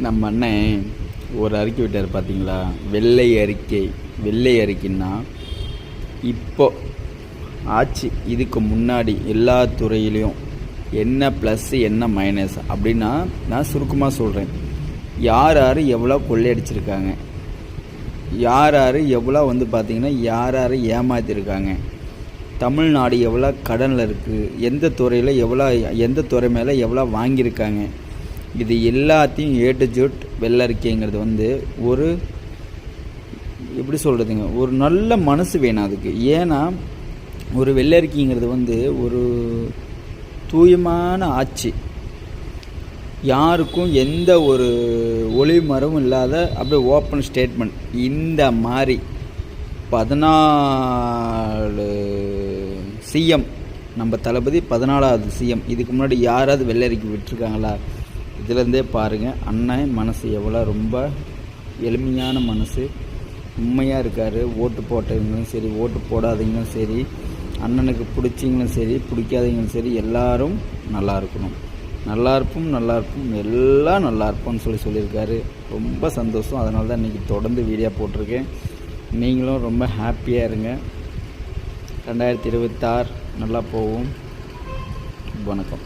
நம்ம அண்ணன் ஒரு அறிக்கை விட்டார் பார்த்தீங்களா? வெள்ளை அறிக்கைன்னா இப்போ ஆச்சு. இதுக்கு முன்னாடி எல்லா துறையிலையும் என்ன ப்ளஸ்ஸு என்ன மைனஸ் அப்படின்னா நான் சுருக்கமாக சொல்கிறேன். யார் யார் எவ்வளோ கொள்ளையடிச்சிருக்காங்க, யார் யார் எவ்வளோ பார்த்திங்கன்னா யார் யார் ஏமாற்றிருக்காங்க, தமிழ்நாடு எவ்வளோ கடனில் இருக்குது, எந்த துறையில் எவ்வளோ, எந்த துறை மேலே எவ்வளோ வாங்கியிருக்காங்க, இது எல்லாத்தையும் ஏ டு ஜெட் வெள்ளறிக்கைங்கிறது ஒரு எப்படி சொல்கிறதுங்க, ஒரு நல்ல மனசு வேணும் அதுக்கு. ஏன்னா ஒரு வெள்ளறிக்கைங்கிறது ஒரு தூயமான ஆட்சி, யாருக்கும் எந்த ஒரு ஒளிமரமும் இல்லாத அப்படியே ஓப்பன் ஸ்டேட்மெண்ட். இந்த மாதிரி 14 சிஎம், நம்ம தளபதி 14வது சிஎம், இதுக்கு முன்னாடி யாராவது வெள்ளறிக்கை விட்டுருக்காங்களா? இதிலேருந்தே பாருங்கள் அண்ணன் மனசு எவ்வளோ ரொம்ப எளிமையான மனசு, உண்மையாக இருக்கார். ஓட்டு போட்டவங்களும் சரி, ஓட்டு போடாதவங்களும் சரி, அண்ணனுக்கு பிடிச்சிங்களும் சரி, பிடிக்காதவங்களும் சரி, எல்லாரும் நல்லா இருக்கணும், நல்லா இருப்போம் எல்லாம் நல்லா இருப்போம்னு சொல்லியிருக்காரு. ரொம்ப சந்தோஷம். அதனால தான் இன்றைக்கி தொடர்ந்து வீடியோ போட்டிருக்கேன். நீங்களும் ரொம்ப ஹாப்பியாக இருங்க. 2026 நல்லா போகும். வணக்கம்.